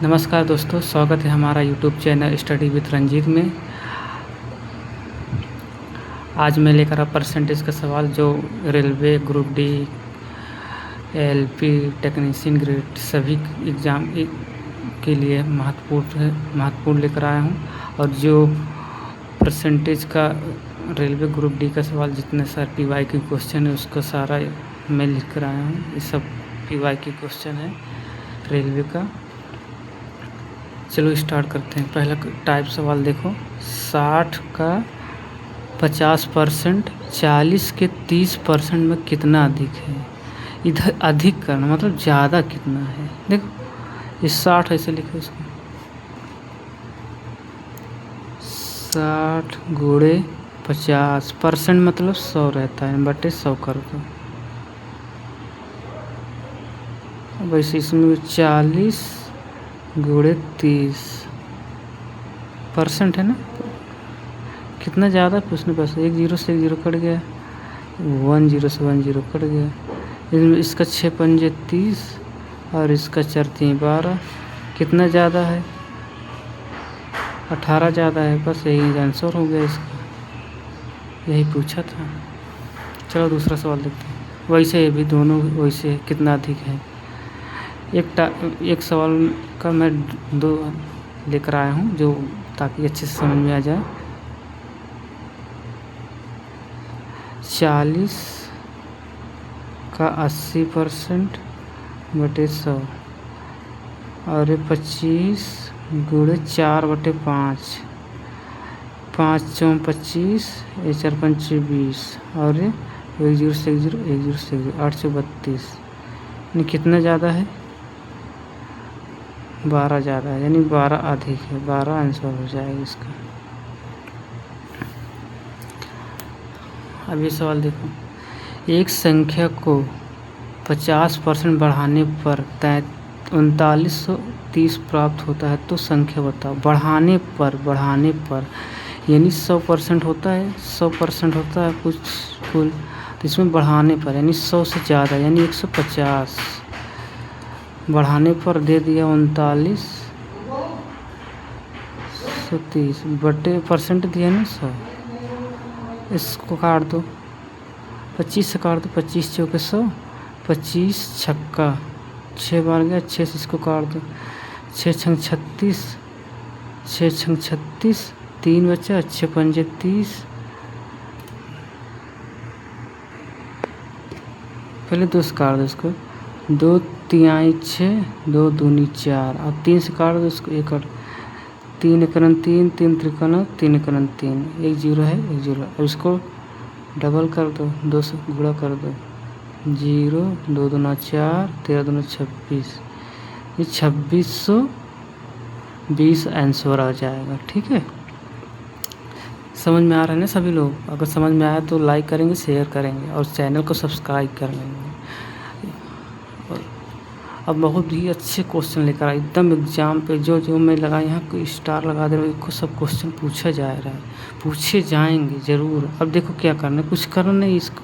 नमस्कार दोस्तों, स्वागत है हमारा YouTube channel study with Ranjit में। आज मैं लेकर आ परसेंटेज का सवाल जो railway group D, LP, technician grade सभी एग्ज़ाम के लिए महत्वपूर्ण लेकर आया हूँ। और जो परसेंटेज का रेलवे ग्रुप डी का सवाल जितने सारे पीवाई के क्वेश्चन है उसका सारा मैं लिख कर आया हूँ। ये सब पीवाई के क्वेश्चन है रेलवे का। चलो स्टार्ट करते हैं। पहला टाइप सवाल देखो, 60 का 50% 40 के 30% में कितना अधिक है। इधर अधिक करना मतलब ज़्यादा कितना है। देखो ये 60 ऐसे लिखो इसको, 60 गुणे 50% मतलब 100 रहता है, बटे 100 कर दो। वैसे इसमें 40 गुणे 30% है ना, कितना ज़्यादा पूछने पास। 1 0 से 1 0 कट गया, 1 0 से 1 0 कट गया। इसका 6 पंजे 30 और इसका 4 3 12, कितना ज़्यादा है, 18 ज़्यादा है। बस यही आंसर हो गया इसका, यही पूछा था। चलो दूसरा सवाल देखते हैं। वैसे ये भी दोनों वैसे कितना अधिक है। एक सवाल का मैं 2 लेकर आया हूँ जो ताकि अच्छे से समझ में आ जाए। 40 का 80% बटे 100 और 25 गुणे 4 बटे 5, 5 4 25, 4 5 20 और 1 0 से 1 0, 1 0 से 1 0, 8 से 32। यानी कितना ज़्यादा है, 12 ज़्यादा है, यानी 12 अधिक है। 12 आंसर हो जाएगा इसका। अब ये सवाल देखो, एक संख्या को 50% बढ़ाने पर 3930 प्राप्त होता है तो संख्या बताओ। बढ़ाने पर यानी 100% होता है, 100% होता है कुछ कुल, तो इसमें बढ़ाने पर यानी 100 से ज़्यादा यानी 150। बढ़ाने पर दे दिया 3930 बटे परसेंट दिया ना 100। इसको काट दो, 25 से काट दो, 25 चौके 100, 25 छक्का 6 बार गया, 6 से इसको काट दो, 6 छंग 36, 6 छंग 36, 3 बचा, 6 पंजे 30। पहले 2 से काट दो इसको, 2 तिहाई 6, 2 दूनी 4 और 3 से काट दो इसको, 1 3 एकरन 3, 3 त्रिकोण 3 एकरन 3, 1 0 है 1 0। अब इसको डबल कर दो, 2 से गुणा कर दो, 0 2 दूना 4, 13 दूना 26, ये 2620 आंसर आ जाएगा। ठीक है, समझ में आ रहा है ना सभी लोग? अगर समझ में आया तो लाइक करेंगे, शेयर करेंगे और चैनल को सब्सक्राइब कर लेंगे। अब बहुत ही अच्छे क्वेश्चन लेकर आए एकदम एग्जाम पे, जो मैं लगा यहाँ को स्टार लगा दे रहा हूँ, सब क्वेश्चन पूछा जा रहा है, पूछे जाएंगे ज़रूर। अब देखो क्या करना है, कुछ करना नहीं, इसको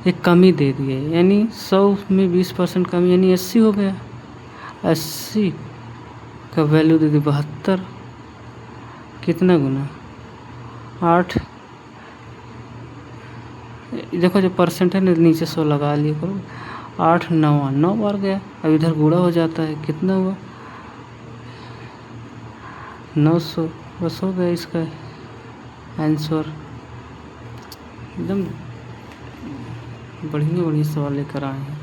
एक कमी दे दी है, यानी 100 में 20% कमी यानी 80 हो गया। 80 का वैल्यू दे दी 72, कितना गुना 8। देखो जो परसेंट है ना नीचे 100 लगा लिए करो, 8 9 बार गया। अब इधर गुणा हो जाता है, कितना हुआ 900, बस हो गया इसका आंसर। एकदम बढ़िया सवाल लेकर आए हैं।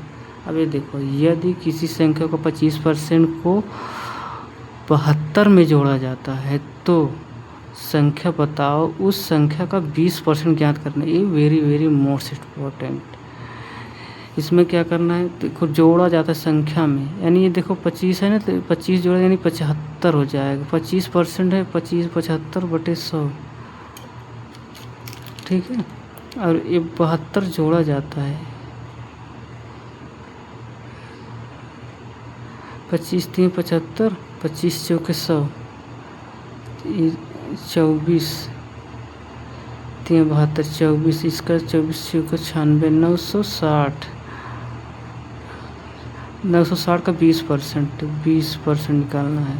अब ये देखो, यदि किसी संख्या को 25% को 72 में जोड़ा जाता है तो संख्या बताओ। उस संख्या का 20% ज्ञात करना। ये वेरी मोस्ट इम्पोर्टेंट। इसमें क्या करना है, देखो जोड़ा जाता है संख्या में, यानी ये देखो 25 है ना, तो 25 जोड़ा यानी 75 हो जाएगा। 25% है, 25 75 बटे 100, ठीक है। और ये 72 जोड़ा जाता है, 25 3 75, 25 चौके 100, 24 3 72, 24 इसका 24 चौके 96, 960 960 का 20% 20% निकालना है।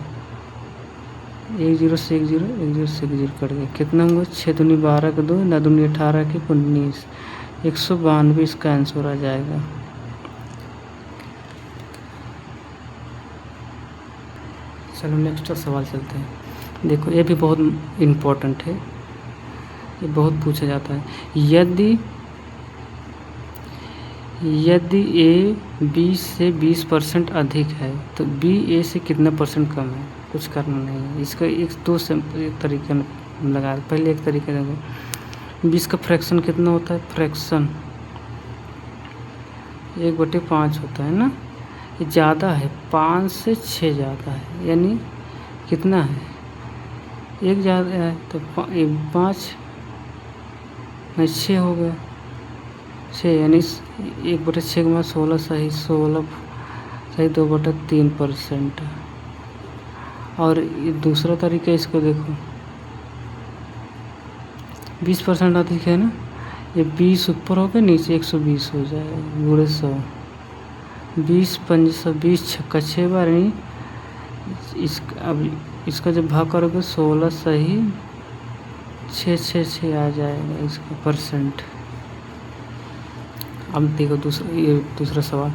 10 से 10 10 से 10 कट गया, कितना होगा 6 दूनी 12 का 2 9 दूनी 18 के 19 192 इसका आंसर आ जाएगा। चलो नेक्स्ट सवाल चलते हैं। देखो ये भी बहुत इम्पोर्टेंट है, ये बहुत पूछा जाता है। यदि ए बी से 20% अधिक है तो बी ए से कितना परसेंट कम है? कुछ करना नहीं है इसका, एक तरीके लगा। पहले एक तरीके देखो, 20 का फ्रैक्शन कितना होता है? फ्रैक्शन 1/5 होता है ना, ये ज़्यादा है, 5 से 6 ज़्यादा है, यानी कितना है? 1 ज़्यादा है तो 5 नहीं 6 हो गया, 6 यानी 1/6 के बाद 16 सही, 16 सही 2/3%। और ये दूसरा तरीका इसको देखो, 20% अधिक है ना, ये 20 ऊपर हो गया, नीचे 120 हो जाएगा गुणे 100। 20 5 20 छक्का 6 बार, यानी अब इसका जब भाग करोगे 16 सही 6 आ जाएगा इसका परसेंट। अब देखो दूसरा सवाल,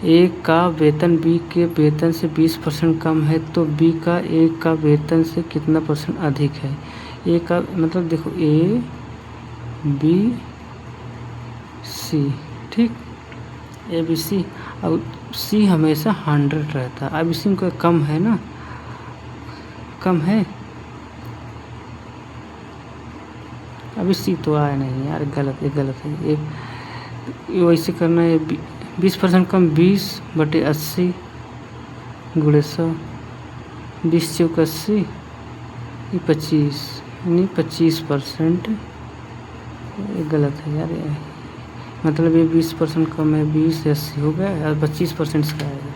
ए का वेतन बी के वेतन से 20% कम है तो बी का ए का वेतन से कितना परसेंट अधिक है? ए का मतलब देखो ए बी सी, ठीक, ए बी सी। अब सी हमेशा 100 रहता है, अब इसी का कम है ना, कम है, अभी सी तो आया नहीं यार, गलत है ये वैसे करना है। 20% कम 20/80 गुणे 100, 20 चौक 80, ये 25 यानी 25%। ये गलत है यार, ये मतलब ये 20% कम है, 20 से 80 हो गया और 25% इसका आएगा।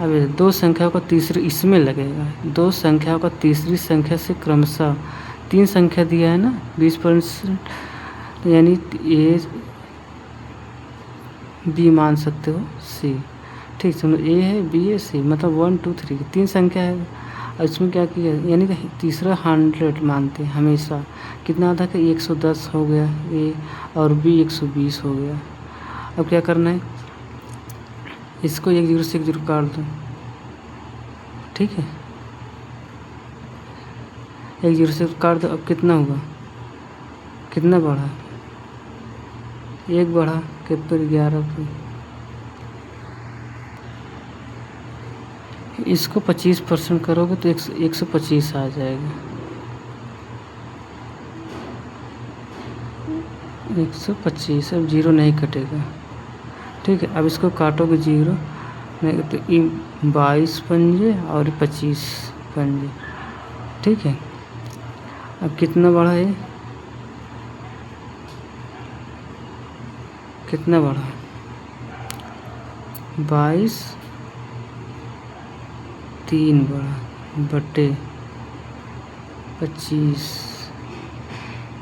अब ये दो संख्याओं का तीसरी इसमें लगेगा, दो संख्याओं का तीसरी संख्या से क्रमशः 3 संख्या दिया है ना 20%, यानी ए बी मान सकते हो सी, ठीक, समझो ए है बी है सी, मतलब 1 2 3 3 संख्या है। और इसमें क्या किया, यानी कि तीसरा 100 मानते हैं हमेशा। कितना आता है कि 110 हो गया ए, और बी 120 हो गया। अब क्या करना है, इसको 1 0 से 1 0 काट दो, ठीक है, 1 0 से काट दो। अब कितना होगा, कितना बढ़ा, 1 बढ़ा के फिर 11 पे, इसको 25% करोगे तो 125 आ जाएगा, 125। अब 0 नहीं कटेगा, ठीक है। अब इसको काटोगे 0 नहीं तो 22 पंजे और 25 पंजे, ठीक है। अब कितना बढ़ा है, कितना बढ़ा, 22 3 बढ़ा बटे 25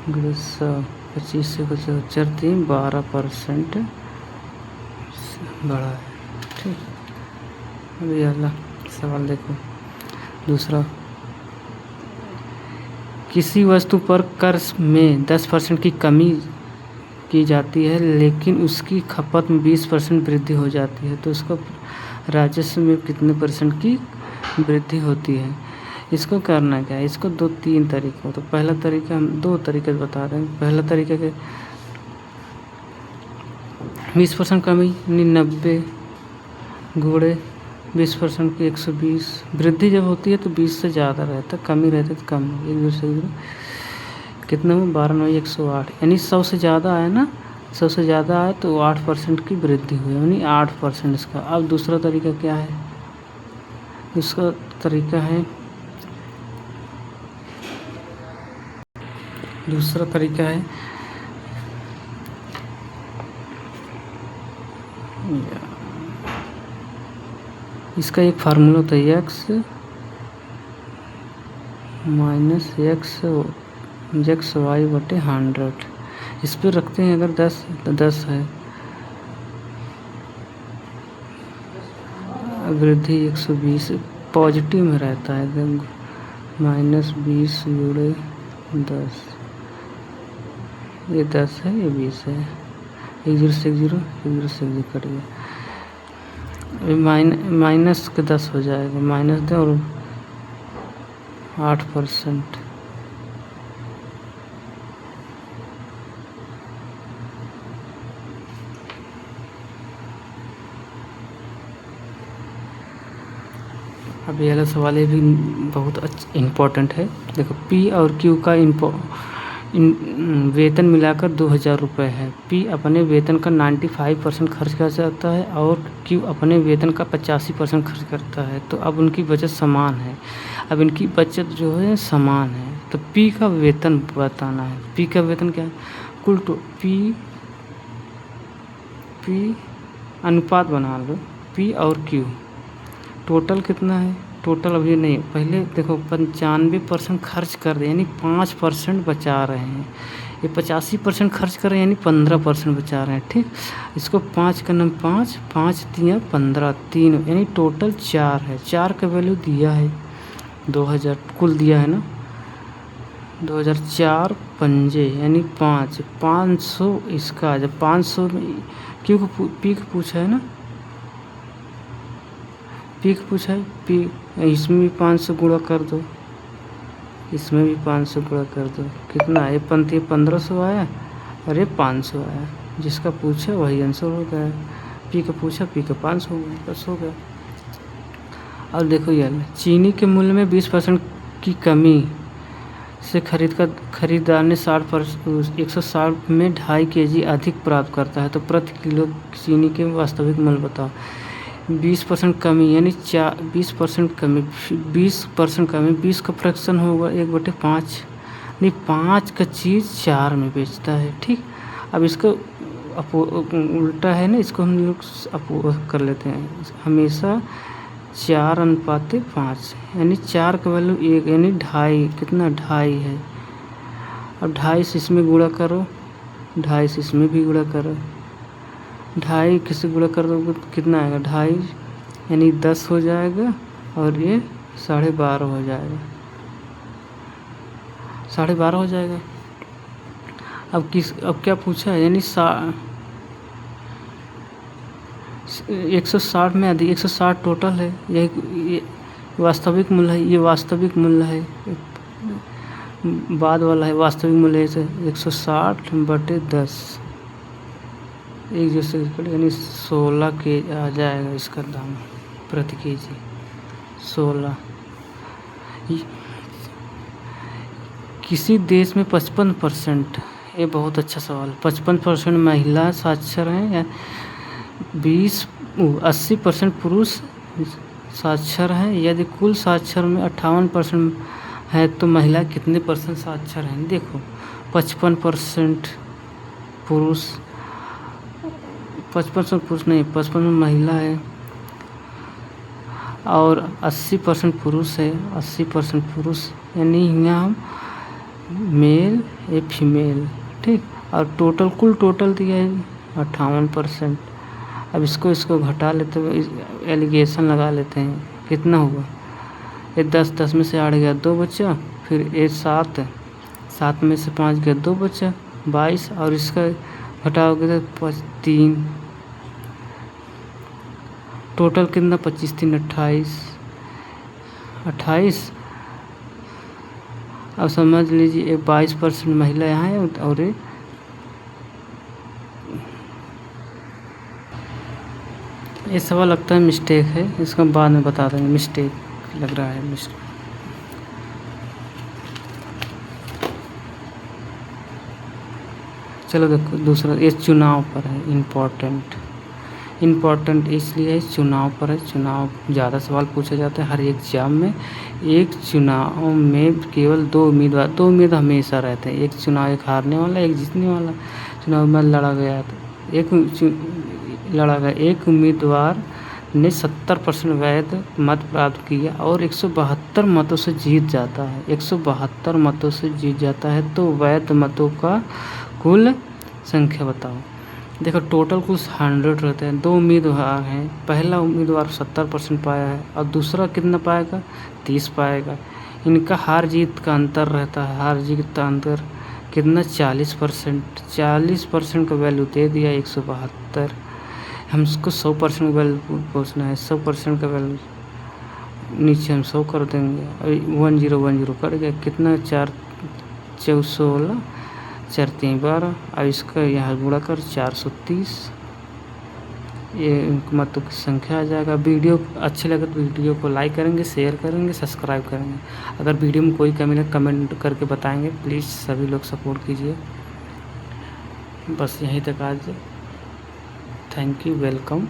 गुणे 100, 25 से कुछ 4 3 12% बढ़ा है, ठीक। अभी अगला सवाल देखो, दूसरा, किसी वस्तु पर कर में 10% की कमी की जाती है लेकिन उसकी खपत में 20% वृद्धि हो जाती है तो उसका राजस्व में कितने % की वृद्धि होती है? इसको करना क्या है, इसको 2-3 तरीकों, तो पहला तरीका हम 2 तरीके बता रहे हैं। पहला तरीका के 20% कमी यानी 90 गुणे 20% की 120, वृद्धि जब होती है तो 20 से ज़्यादा रहता है, कमी रहता है तो कम, 1 से कितना हो 12 9 108, यानी 100 से ज़्यादा आया ना, 100 से ज़्यादा आया तो 8% की वृद्धि हुई, यानी 8% इसका। अब दूसरा तरीका क्या है, दूसरा तरीका है, दूसरा तरीका है इसका एक फार्मूला होता है x माइनस एक्स वाई बटे 100। इस पर रखते हैं, अगर 10 तो 10 है वृद्धि 120 पॉजिटिव में रहता है एकदम, -20 × 10, ये 10 है, ये 20 है, 1 0 से 1 0, 1 0 से 1 0 कट गया, माइनस के 10 हो जाएगा, -10 और 8%। अब ये वाला सवाल ये भी बहुत इम्पोर्टेंट है। देखो पी और क्यू का वेतन मिलाकर 2000 रुपये है। पी अपने वेतन का 95% खर्च कर जाता है और क्यू अपने वेतन का 85% खर्च करता है। तो अब उनकी बचत समान है। अब इनकी बचत जो है समान है, तो पी का वेतन बताना है। पी का वेतन क्या है? कुल पी अनुपात बना लो, पी और क्यू टोटल कितना है। टोटल अभी नहीं, पहले देखो 95% खर्च कर रहे हैं यानी 5% बचा रहे हैं। ये 85% खर्च कर रहे हैं यानी 15% बचा रहे हैं। ठीक, इसको 5 का नंबर 5, 5 3 15, 3 यानी टोटल 4 है। 4 का वैल्यू दिया है 2000 कुल दिया है ना, 2004 पंजे यानी 5, 500 इसका जब 500 में क्यों पी को पूछा है ना, पी को पूछा है। पी इसमें भी 500 गुणा कर दो, इसमें भी 500 गुणा कर दो, कितना है? 1500 आया, अरे 500 आया। जिसका पूछा वही आंसर हो गया। पी का पूछा, पी का 500 हो गया, बस हो गया। अब देखो यार, चीनी के मूल्य में 20% की कमी से खरीदार ने 160 में 2.5 kg अधिक प्राप्त करता है, तो प्रति किलो चीनी के वास्तविक मूल्य बताओ। 20% कमी यानी 20% कमी, 20% कमी, 20 का फ्रैक्शन होगा 1/5, नहीं 5 का चीज़ 4 में बेचता है। ठीक, अब इसको उल्टा है ना, इसको हम लोग कर लेते हैं हमेशा 4:5 यानी 4 का वैल्यू 1 यानी 2.5, कितना 2.5 है। अब 2.5 से इसमें गुणा करो, 2.5 से इसमें भी गुणा करो, 2.5 किससे गुणा कर दोगे तो कितना आएगा? 2.5 यानी 10 हो जाएगा और ये 12.5 हो जाएगा, 12.5 हो जाएगा। अब क्या पूछा है? यानी 160 में अधिक, 160 टोटल है, ये वास्तविक मूल्य है, ये वास्तविक मूल्य है, बाद वाला है वास्तविक मूल्य है 160/10, 1 जैसे यानी 16 के आ जाएगा इसका दाम प्रति केजी 16। किसी देश में 55%, ये बहुत अच्छा सवाल, 55% महिला साक्षर हैं या 80% पुरुष साक्षर हैं। यदि कुल साक्षर में 58% है तो महिला कितने % साक्षर हैं? देखो 55% पुरुष, 55% पुरुष नहीं, 55% महिला है और 80% पुरुष है, 80% पुरुष यानी यहाँ हम मेल या फीमेल। ठीक, और कुल टोटल दिया है 58%। अब इसको घटा लेते हैं, एलिगेशन लगा लेते हैं, कितना हुआ? ये 10 में से 8 गया 2 बचा, फिर ये 7 में से 5 गया 2 बचा 22, और इसका घटाओगे तो 3, टोटल कितना? 25 3 28। अब समझ लीजिए 22% महिला यहाँ है और ये सवाल लगता है मिस्टेक है, इसको बाद में बता देंगे। मिस्टेक लग रहा है, मिस्टेक। चलो देखो दूसरा, ये चुनाव पर है, इम्पोर्टेंट इसलिए है चुनाव पर है। चुनाव ज़्यादा सवाल पूछा जाता है हर एग्जाम में। एक चुनाव में केवल 2 उम्मीदवार, 2 उम्मीदवार हमेशा रहते हैं, एक चुनाव एक हारने वाला एक जीतने वाला। चुनाव में लड़ा गया तो एक उम्मीदवार ने 70% वैध मत प्राप्त किया और 172 मतों से जीत जाता है, 172 मतों से जीत जाता है, तो वैध मतों का कुल संख्या बताओ। देखो टोटल कुछ 100 रहते हैं। 2 उम्मीदवार हैं, पहला उम्मीदवार 70% पाया है और दूसरा कितना पाएगा, 30 पाएगा। इनका हार जीत का अंतर रहता है, हार जीत का अंतर कितना, 40%। 40% का वैल्यू दे दिया 172। हमको 100% वैल्यू पहुँचना है, 100% का वैल्यू नीचे हम 100 कर देंगे। अभी 1010 कट गया, कितना, 4 4 16 4 3 12। अब इसका यहाँ गुणा कर 430, ये मतलब की संख्या आ जाएगा। वीडियो अच्छे लगे तो वीडियो को लाइक करेंगे, शेयर करेंगे, सब्सक्राइब करेंगे। अगर वीडियो में कोई कमी लगे कमेंट करके बताएंगे। प्लीज़ सभी लोग सपोर्ट कीजिए। बस यहीं तक आज। Thank you, welcome.